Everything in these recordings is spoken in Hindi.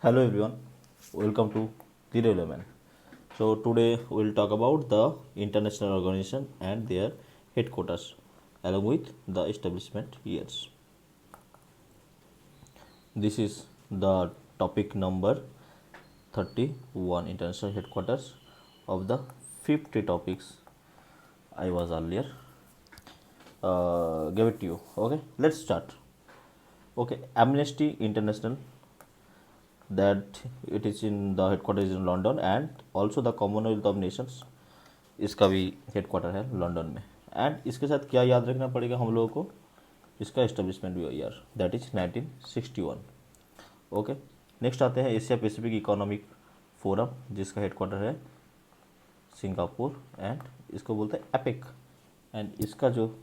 Hello everyone, welcome to Zero Element. So today we'll talk about the international organization and their headquarters along with the establishment years. This is the topic number 31, international headquarters of the 50 topics I was earlier gave it to you. Okay, let's start. Okay, Amnesty International, that it is in the headquarters in London, and also the Commonwealth of Nations, इसका भी हेडक्वार्टर है लंदन में. एंड इसके साथ क्या याद रखना पड़ेगा हम लोगों को, इसका एस्टेब्लिशमेंट भी year that is 1961. Okay, next आते हैं एशिया पैसिफिक इकोनॉमिक फोरम, जिसका हेडक्वार्टर है सिंगापुर, एंड इसको बोलते हैं एपिक, एंड इसका जो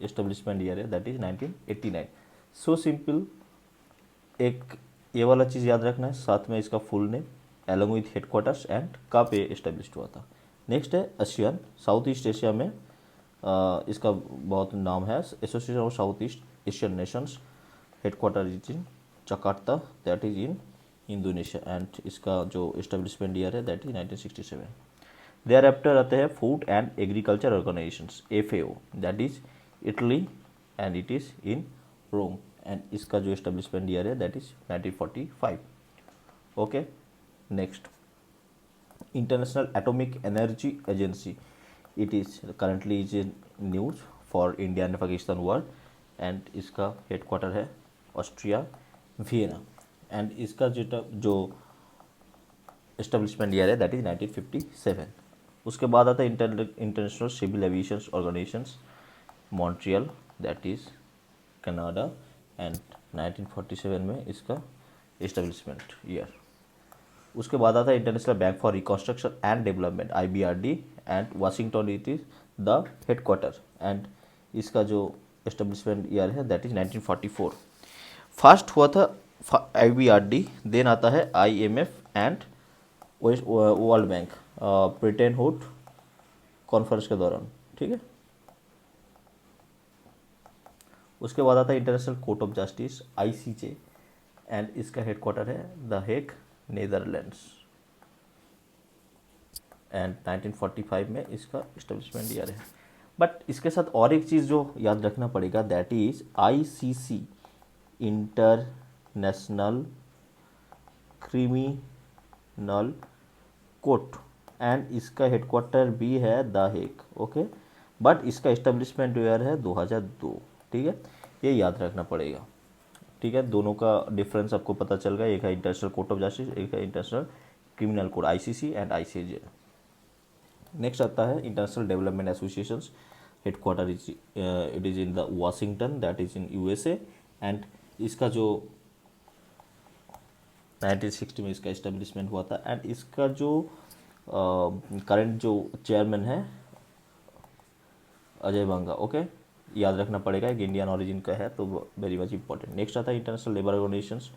एस्टेब्लिशमेंट ईयर है दैट इज 1989. सो सिंपल, एक ये वाला चीज़ याद रखना है, साथ में इसका full name along with headquarters and कहाँ पे एस्टेब्लिश्ड हुआ था. नेक्स्ट है एशियन, साउथ ईस्ट एशिया में इसका बहुत नाम है, Association of South East Asian Nations, headquarter is in Jakarta that is in Indonesia, and इसका जो एस्टेब्लिशमेंट ईयर है दैट इज 1967. देयर आफ्टर आते हैं food and agriculture organisations, FAO, that is Italy and it is in Rome, and इसका जो एस्टेब्लिशमेंट ईयर है that is 1945. Okay, next International Atomic Energy Agency, it is currently is in news for India and Pakistan war, and इसका हेडक्वार्टर है ऑस्ट्रिया वियना, एंड इसका जो एस्टेब्लिशमेंट ईयर है दैट इज 1957. उसके बाद आता है International Civil Aviation Organisations, Montreal that is Canada, and 1947 में इसका एस्टेब्लिशमेंट ईयर. उसके बाद आता है International Bank for Reconstruction and Development, IBRD, and Washington it is the headquarter, and इसका जो एस्टेब्लिशमेंट ईयर है दैट इज 1944. फर्स्ट हुआ था IBRD, देन आता है IMF and World bank, Britain hood conference के दौरान. ठीक है, उसके बाद आता है international court of justice, ICJ, and इसका हेडक्वार्टर है द हेग, नीदरलैंड्स, एंड 1945 में इसका एस्टेब्लिशमेंट ईयर है. बट इसके साथ और एक चीज़ जो याद रखना पड़ेगा that is ICC, international criminal court, and इसका हेडक्वार्टर भी है द हेग. ओके, बट इसका एस्टेब्लिशमेंट ईयर है 2002. ठीक है, ये याद रखना पड़ेगा. ठीक है, दोनों का डिफरेंस आपको पता चल गया, एक है इंटरनेशनल कोर्ट ऑफ जस्टिस, एक है international criminal code, ICC and ICJ. Next आता है international development associations, headquarter it is in the Washington that is in USA, and इसका जो 1960 में इसका एस्टेब्लिशमेंट हुआ था, एंड इसका जो करंट जो चेयरमैन है अजय बंगा. ओके, याद रखना पड़ेगा, एक इंडियन ओरिजिन का है तो वेरी मच इंपॉर्टेंट. नेक्स्ट आता है इंटरनेशनल लेबर ऑर्गेनाइजेशंस,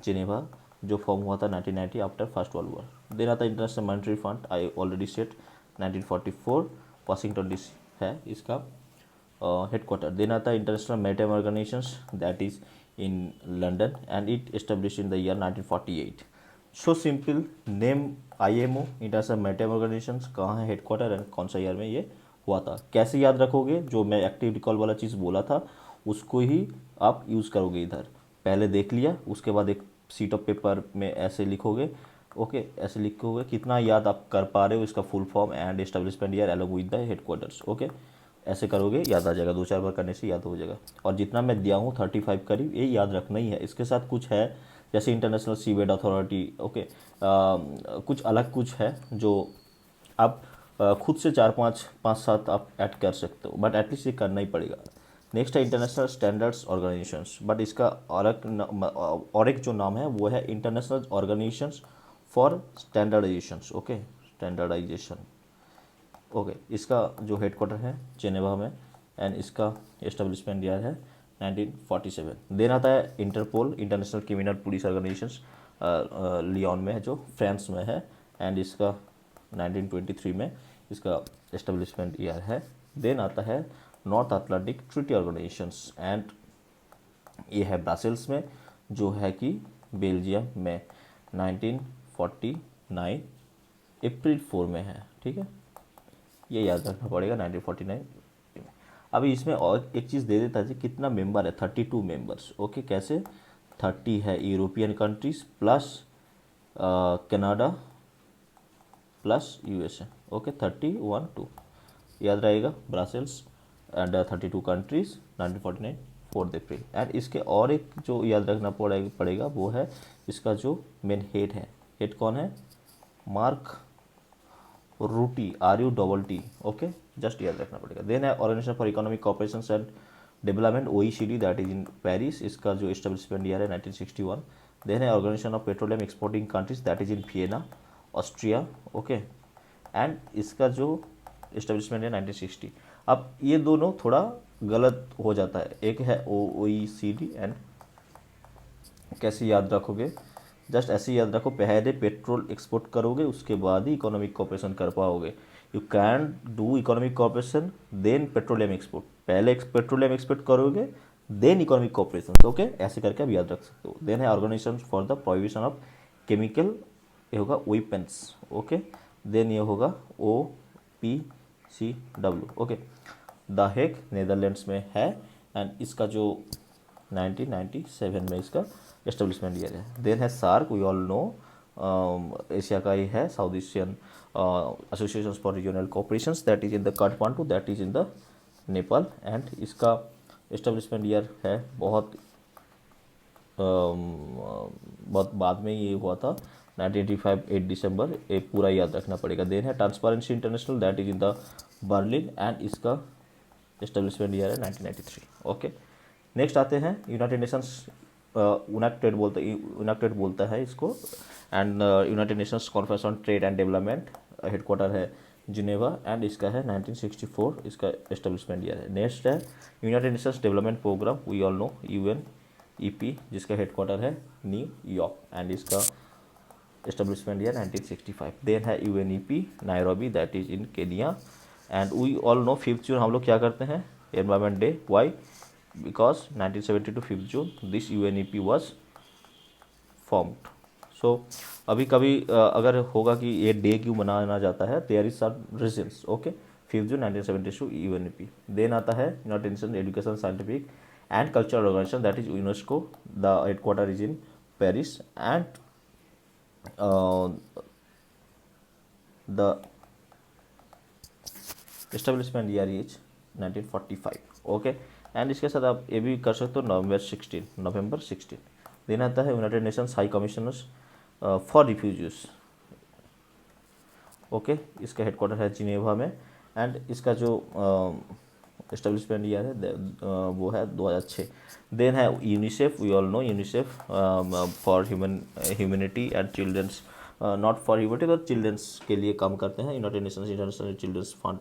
जिनेवा, जो फॉर्म हुआ था 1990 after First World War. Then आता है International Monetary Fund, I already set 1944, Washington DC है इसका हेडक्वार्टर. देन आता है International Maritime Organisations that is in London, and it establish in the year 1948. So simple name IMO, International Maritime Organisations, कहाँ है हेडक्वार्टर एंड कौन सा ईयर में ये हुआ था. कैसे याद रखोगे, जो मैं एक्टिव रिकॉल वाला चीज़ बोला था उसको ही आप यूज़ करोगे. इधर पहले देख लिया, उसके बाद एक सीट ऑफ पेपर में ऐसे लिखोगे. ओके, ऐसे लिखोगे, कितना याद आप कर पा रहे हो इसका full form and establishment year along with the headquarters. Okay, ऐसे करोगे याद आ जाएगा, 2-4 बार करने से याद हो जाएगा. और जितना मैं दिया हूँ 35 करीब, ये याद रखना ही है. इसके साथ कुछ है जैसे इंटरनेशनल सीवेड अथॉरिटी. ओके, कुछ अलग कुछ है जो आप खुद से 4-5-7 आप ऐड कर सकते हो, बट एटलीस्ट ये करना ही पड़ेगा. नेक्स्ट है इंटरनेशनल स्टैंडर्ड्स ऑर्गेनाइजेशंस, बट इसका और एक जो नाम है वो है international organisations for standardisations. Okay, standardisation. Okay, इसका जो हेडक्वार्टर है जेनेवा में, एंड इसका एस्टेब्लिशमेंट ईयर है 1947. देन आता है Interpol, International Criminal Police Organisations, Lyon में है जो फ्रांस में है, एंड इसका 1923 में इसका एस्टेब्लिशमेंट ईयर है. देन आता है north Atlantic treaty organisations, and ये है ब्रसेल्स में, जो है कि बेल्जियम में. 1949 अप्रैल 4 में है, ठीक है, ये याद रखना पड़ेगा 1949। अभी इसमें और एक चीज़ दे देता है कितना मेंबर है, 32 मेंबर्स। ओके, कैसे 30 है European countries plus Canada plus USA. Okay, 31 2 याद रहेगा, Brussels and 32 countries 1949 4 April. And इसके और एक जो याद रखना पड़ेगा वो है इसका जो मेन हेड है। हेड कौन है? मार्क रूटी, RUTT। ओके, जस्ट याद रखना पड़ेगा। देन है organisation for Economic Cooperation and Development, OECD, that is in Paris. इसका जो एस्टेब्लिशमेंट ईयर है 1961। देन है Organisation of Petroleum Exporting Countries, that is in Vienna, Austria. Okay, and इसका जो एस्टेब्लिशमेंट है 1960। अब ये दोनों थोड़ा गलत हो जाता है, एक है OECD एंड कैसे याद रखोगे, जस्ट ऐसे याद रखो, पहले पेट्रोल एक्सपोर्ट करोगे उसके बाद ही इकोनॉमिक कोऑपरेशन कर पाओगे। You can do economic cooperation then petroleum export, पहले पेट्रोलियम एक्सपोर्ट करोगे देन इकोनॉमिक कोऑपरेशन। ओके, ऐसे करके आप याद रख सकते हो। देन है organisation for the prohibition of chemical, ये होगा वेपन्स। ओके, देन ये होगा OPCW। Okay, the Hague Netherlands में है एंड इसका जो 1997 में इसका एस्टेब्लिशमेंट ईयर है। देन है SAARC, we all know, Asia का ही है, south Asian association for regional cooperation, that is in the Kathmandu, that is in the Nepal. And इसका एस्टेब्लिशमेंट ईयर है बहुत बाद में ये हुआ था, 1985 8 दिसंबर, एक पूरा याद रखना पड़ेगा। देन है transparency international, that is in the Berlin and इसका एस्टेब्लिशमेंट ईयर है 1993। ओके, नेक्स्ट आते हैं यूनाइटेड नेशंस, यूनाइटेड बोलता है इसको, and united nations conference on trade and development, headquarter है जिनेवा एंड इसका है 1964 इसका एस्टेब्लिशमेंट ईयर है। नेक्स्ट है united nations development programme, we all know, UNEP, जिसका हेडक्वार्टर है न्यूयॉर्क एंड इसका एस्टेब्लिशमेंट ईयर 1965। देन है UNEP Nairobi, that is in Kenya. And we all know 5 June हम लोग क्या करते हैं, environment day. Why? Because 1972 5 June this UNEP was formed. So अभी कभी अगर होगा कि ये डे क्यों मनाया जाता है, there is some reasons. Okay, 5 June 1972 UNEP। Then आता है united nation education scientific and cultural organisation, that is UNESCO, the headquarter is in Paris and the establishment year is 1945। Okay, and इसके साथ आप ये भी कर सकते हो नवंबर 16। देन आता है united Nations high commissioners for refugees. Okay, इसका हेडक्वार्टर है जिनेवा में एंड इसका जो एस्टेब्लिशमेंट ईयर है वो है 2006। देन है UNICEF, we all know UNICEF for humanity and childrens, not for humanity तो चिल्ड्रंस के लिए काम करते हैं। United nations international childrens fund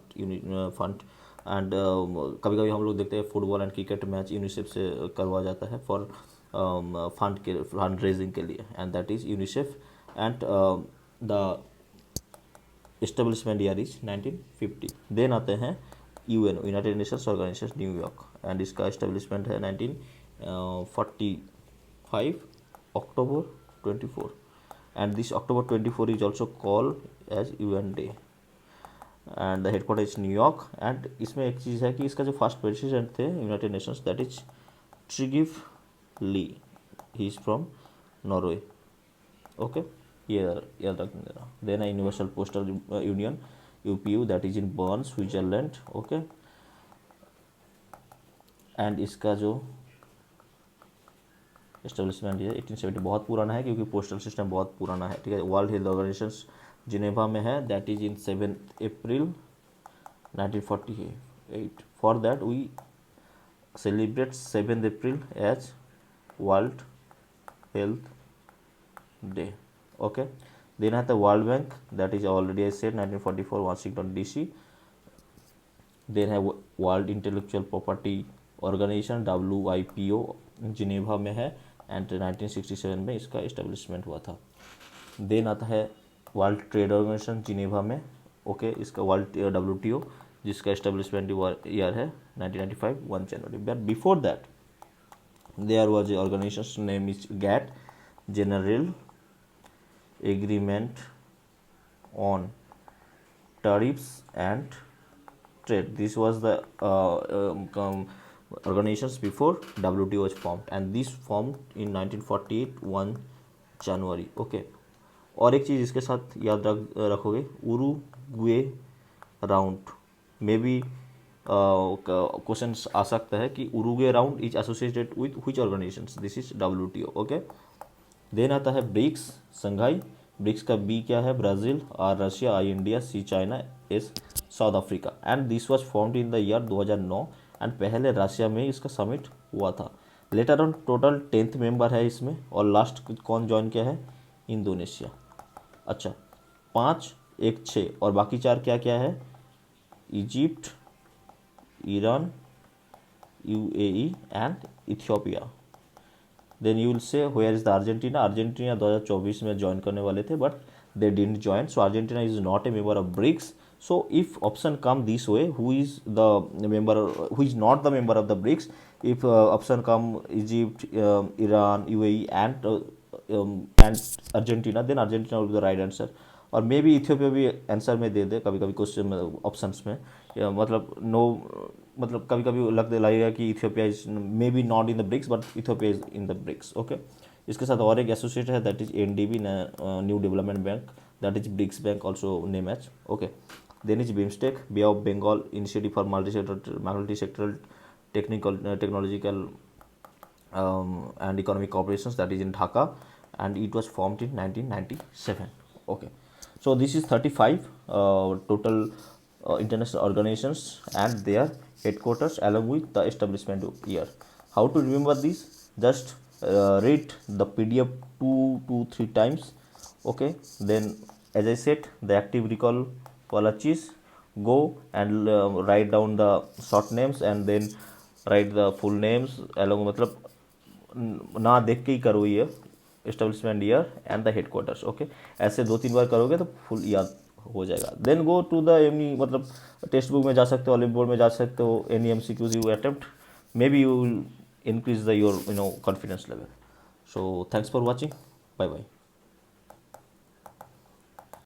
and कभी कभी हम लोग देखते हैं football and cricket match UNICEF से करवाया जाता है फॉर फंड रेजिंग के लिए, and that is UNICEF. And the establishment year is 1950। Then आते हैं UN, united nations organisation New York and इसका एस्टेब्लिशमेंट है 1945 October 24 and this October 24 is also called as UN day and the headquarter is New York. And इसमें एक चीज़ है कि इसका जो फर्स्ट प्रेसिडेंट थे united nations, that is Trygve Lie, he is from Norway. Okay, ये याद रखने देना। देन है universal postal union UPU, that is in Bern, Switzerland. Okay, and इसका जो एस्टेब्लिशमेंट है 1870, बहुत पुराना है क्योंकि पोस्टल सिस्टम बहुत पुराना है, ठीक है। वर्ल्ड हेल्थ ऑर्गेनाइजेशन जिनेवा में है, that is in 7 April 1948। For that we celebrate 7 April as world health day. Okay, then है world bank, that is already I said 1944 Washington DC। Then है world intellectual property organisation WIPO Geneva में है एंड 1967 में इसका इस्टेब्लिशमेंट हुआ था। देन आता है वर्ल्ड ट्रेड ऑर्गेनाइजेशन जिनेवा में। ओके, इसका वर्ल्ड WTO जिसका इस्टेब्लिशमेंट ईयर है 1995 1 जनवरी। But before that there was a organisation name is GATT, general agreement on tariffs and trade. This was the organizations before WTO was formed, and this formed in 1948 1 जनवरी. ओके. और एक चीज़ इसके साथ याद रखोगे, Uruguay round may be question आ सकता है कि Uruguay round is associated with which organisations. This is WTO. Okay. Then आता है ब्रिक्स, संघाई. ब्रिक्स का बी क्या है, Brazil. R Russia, I India, C China, S South Africa. And this was formed in the year 2009 एंड पहले रशिया में इसका समिट हुआ था. Later on total 10th member है इसमें, और लास्ट कौन ज्वाइन किया है, इंडोनेशिया. अच्छा, 5 1 6 और बाकी 4 क्या क्या है, Egypt, Iran, UAE and Ethiopia. Then you will say where is the Argentina. Argentina 2024 में ज्वाइन करने वाले थे but they didn't join, so Argentina is not a member of BRICS. So if option come this way, who is the member, who is not the member of the BRICS, if option come Egypt, Iran, UAE and Argentina, then Argentina will be the right answer. और मे बी इथियोपिया भी आंसर में दे दे कभी कभी क्वेश्चन में, ऑप्शंस में, मतलब नो, मतलब कभी कभी लगेगा कि Ethiopia is may be not in the BRICS but Ethiopia is in the BRICS. Okay. इसके साथ और एक एसोसिएट है, that is NDB, new development bank, that is BRICS bank also name as. Okay. Then is BIMSTEC, bay of Bengal initiative for multi sectoral technological and economic corporations, that is in Dhaka, and it was formed in 1997. Okay, so this is 35 total international organizations and their headquarters along with the establishment year. How to remember this? Just read the PDF 2 to 3 times. Okay, then as I said, the active recall wala cheez, go and write down the short names and then write the full names along, मतलब ना देख के ही करो ये, establishment year and the headquarters. Okay, ऐसे 2-3 बार करोगे तो फुल याद हो जाएगा. Then go to the any, मतलब टेक्स्ट बुक में जा सकते हो, ओलंपिक बोर्ड में जा सकते हो, any MCQs you attempt, may be you will increase the your confidence level. So thanks for watching, bye bye.